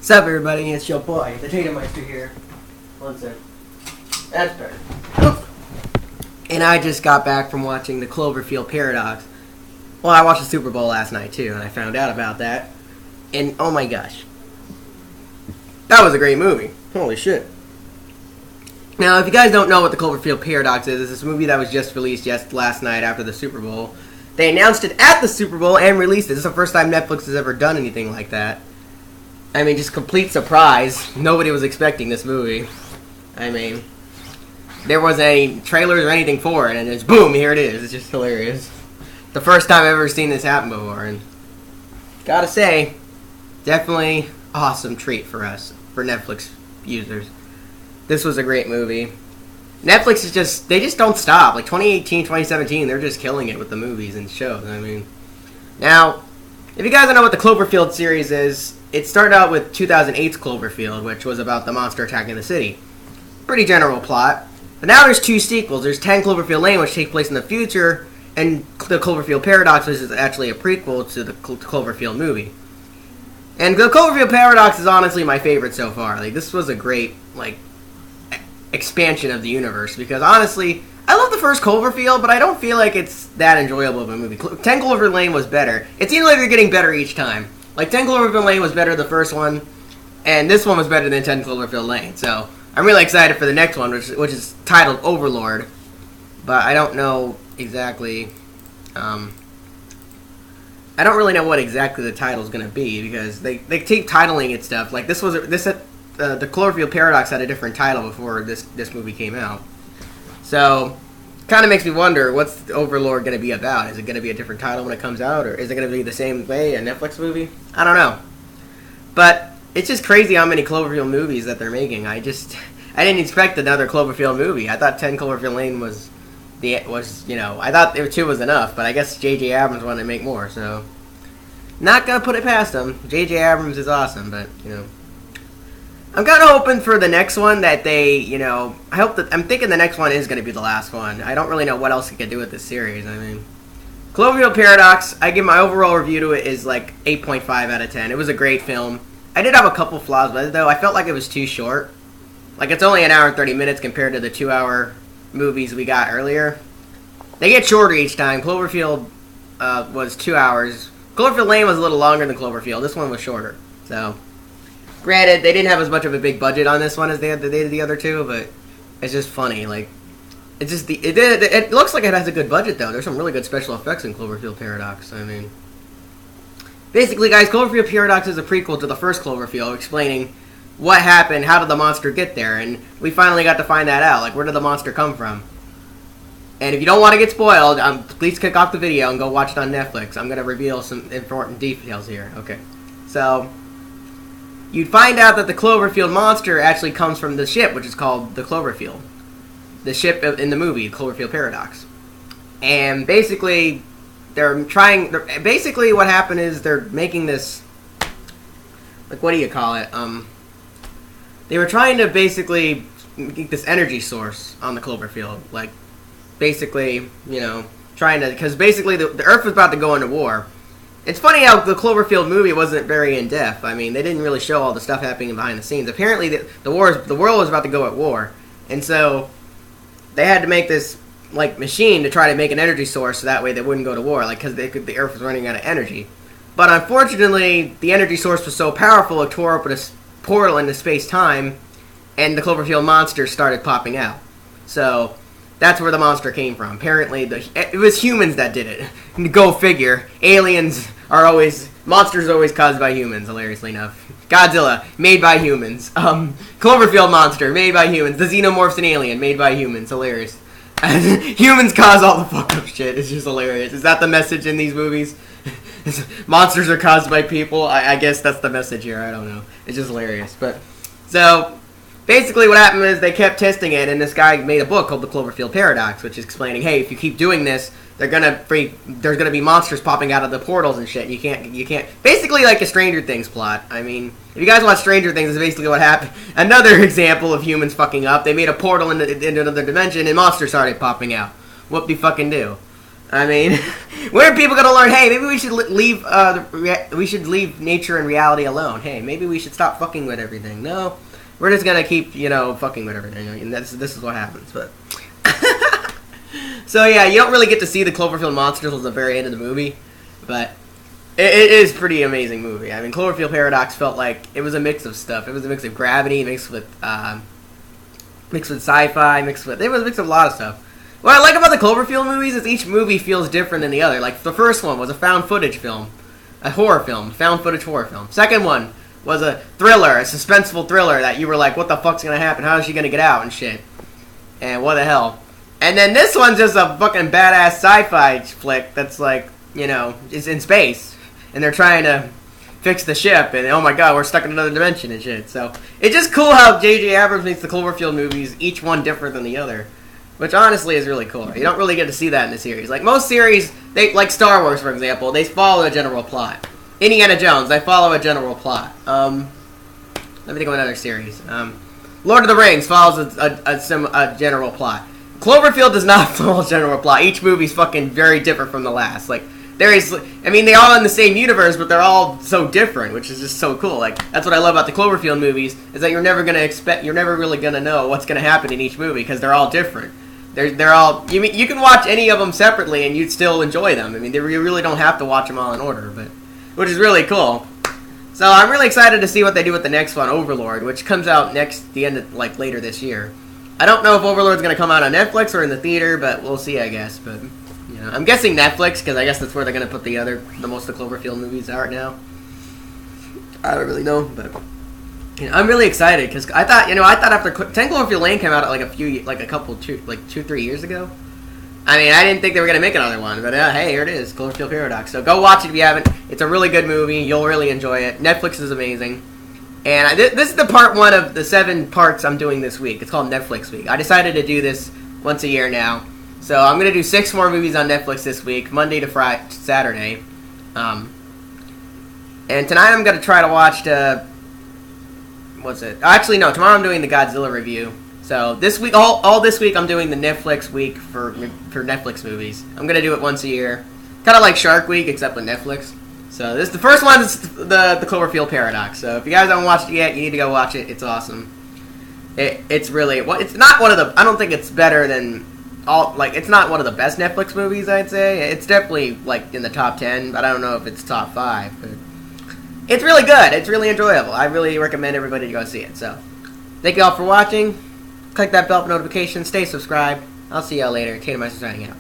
What's up, everybody? It's your boy, the Tatum Meister here. One sec. That's better. And I just got back from watching the Cloverfield Paradox. Well, I watched the Super Bowl last night, too, and I found out about that. And, oh my gosh. That was a great movie. Holy shit. Now, if you guys don't know what the Cloverfield Paradox is, it's this movie that was just released last night after the Super Bowl. They announced it at the Super Bowl and released it. This is the first time Netflix has ever done anything like that. I mean, just complete surprise. Nobody was expecting this movie. I mean, there wasn't any trailers or anything for it, and it's boom, here it is. It's just hilarious. The first time I've ever seen this happen before, and gotta say, definitely awesome treat for us, for Netflix users. This was a great movie. Netflix is they just don't stop. Like 2018, 2017, they're just killing it with the movies and shows. I mean, now, if you guys don't know what the Cloverfield series is, it started out with 2008's Cloverfield, which was about the monster attacking the city. Pretty general plot. But now there's two sequels. There's 10 Cloverfield Lane, which takes place in the future, and the Cloverfield Paradox, which is actually a prequel to the Cloverfield movie. And the Cloverfield Paradox is honestly my favorite so far. Like, this was a great, expansion of the universe, because honestly, I love the first Cloverfield, but I don't feel like it's that enjoyable of a movie. 10 Cloverfield Lane was better. It seems like they're getting better each time. Like, 10 Cloverfield Lane was better than the first one, and this one was better than 10 Cloverfield Lane. So, I'm really excited for the next one, which is titled Overlord. But I don't know exactly, I don't really know what exactly the title's going to be, because they keep titling it stuff. Like, the Cloverfield Paradox had a different title before this movie came out. So, kind of makes me wonder, what's the Overlord going to be about? Is it going to be a different title when it comes out, or is it going to be the same way, a Netflix movie? I don't know. But it's just crazy how many Cloverfield movies that they're making. I didn't expect another Cloverfield movie. I thought 10 Cloverfield Lane I thought 2 was enough, but I guess J.J. Abrams wanted to make more, so not going to put it past him. J.J. Abrams is awesome, but, I'm kind of hoping for the next one that I'm thinking the next one is going to be the last one. I don't really know what else you could do with this series. I mean, Cloverfield Paradox, I give my overall review to it is 8.5 out of 10. It was a great film. I did have a couple flaws with it, though. I felt like it was too short. It's only an hour and 30 minutes compared to the 2-hour movies we got earlier. They get shorter each time. Cloverfield was 2 hours. Cloverfield Lane was a little longer than Cloverfield. This one was shorter. So, granted, they didn't have as much of a big budget on this one as they did the other two, but it's just funny. It looks like it has a good budget, though. There's some really good special effects in Cloverfield Paradox. I mean, basically, guys, Cloverfield Paradox is a prequel to the first Cloverfield, explaining what happened, how did the monster get there, and we finally got to find that out. Where did the monster come from? And if you don't want to get spoiled, please kick off the video and go watch it on Netflix. I'm going to reveal some important details here. Okay. So, you'd find out that the Cloverfield monster actually comes from the ship, which is called the Cloverfield. The ship in the movie, Cloverfield Paradox. And basically, what happened is they're making this, what do you call it? They were trying to basically make this energy source on the Cloverfield. Because basically the Earth was about to go into war. It's funny how the Cloverfield movie wasn't very in-depth. I mean, they didn't really show all the stuff happening behind the scenes. Apparently, the world was about to go at war. And so, they had to make this, machine to try to make an energy source so that way they wouldn't go to war, because the Earth was running out of energy. But unfortunately, the energy source was so powerful, it tore open a portal into space-time, and the Cloverfield monster started popping out. So, that's where the monster came from. Apparently, it was humans that did it. Go figure. Monsters are always caused by humans, hilariously enough. Godzilla, made by humans. Cloverfield monster, made by humans. The Xenomorph's an alien, made by humans, hilarious. Humans cause all the fucked up shit, it's just hilarious. Is that the message in these movies? Monsters are caused by people? I guess that's the message here, I don't know. It's just hilarious. But, so, basically what happened is they kept testing it, and this guy made a book called The Cloverfield Paradox, which is explaining, hey, if you keep doing this, there's gonna be monsters popping out of the portals and shit. You can't. Basically, like a Stranger Things plot. I mean, if you guys watch Stranger Things, it's basically what happened. Another example of humans fucking up. They made a portal into another dimension, and monsters started popping out. Whoop-de-fucking-do. I mean, when are people gonna learn? Hey, maybe we should leave. We should leave nature and reality alone. Hey, maybe we should stop fucking with everything. No, we're just gonna keep, fucking with everything. And this is what happens. But so yeah, you don't really get to see the Cloverfield monsters until the very end of the movie, but it is a pretty amazing movie. I mean, Cloverfield Paradox felt like it was a mix of stuff. It was a mix of Gravity, mixed with sci-fi, it was a mix of a lot of stuff. What I like about the Cloverfield movies is each movie feels different than the other. Like, the first one was a found footage film. A horror film. Found footage horror film. Second one was a thriller. A suspenseful thriller that you were like, what the fuck's gonna happen? How is she gonna get out and shit? And what the hell? And then this one's just a fucking badass sci-fi flick that's like, is in space. And they're trying to fix the ship. And oh my god, we're stuck in another dimension and shit. So, it's just cool how J.J. Abrams makes the Cloverfield movies, each one different than the other. Which honestly is really cool. You don't really get to see that in the series. Like most series, like Star Wars, for example, they follow a general plot. Indiana Jones, they follow a general plot. Let me think of another series. Lord of the Rings follows a general plot. Cloverfield does not follow a general plot. Each movie's fucking very different from the last. Like they're all in the same universe, but they're all so different, which is just so cool. Like that's what I love about the Cloverfield movies is that you're never really gonna know what's gonna happen in each movie because they're all different. They're all. You can watch any of them separately and you'd still enjoy them. I mean, you really don't have to watch them all in order, which is really cool. So I'm really excited to see what they do with the next one, Overlord, which comes out later this year. I don't know if Overlord's gonna come out on Netflix or in the theater, but we'll see, I guess. But I'm guessing Netflix because I guess that's where they're gonna put the most of the Cloverfield movies out now. I don't really know, but. I'm really excited because I thought after 10 Cloverfield Lane came out like 2-3 years ago. I mean, I didn't think they were gonna make another one, but hey, here it is, Cloverfield Paradox. So go watch it if you haven't. It's a really good movie. You'll really enjoy it. Netflix is amazing, and this is the part 1 of the 7 parts I'm doing this week. It's called Netflix Week. I decided to do this once a year now, so I'm gonna do 6 more movies on Netflix this week, Monday to Saturday. And tonight I'm gonna try to watch what's it? Actually, no. Tomorrow I'm doing the Godzilla review. So this week, all this week, I'm doing the Netflix week for Netflix movies. I'm gonna do it once a year, kind of like Shark Week, except with Netflix. So the first one is the Cloverfield Paradox. So if you guys haven't watched it yet, you need to go watch it. It's awesome. It's really it's not one of the. I don't think it's better than it's not one of the best Netflix movies. I'd say it's definitely in the top 10, but I don't know if it's top 5. But it's really good. It's really enjoyable. I really recommend everybody to go see it. So, thank you all for watching. Click that bell for notifications. Stay subscribed. I'll see y'all later. Tatum Meister signing out.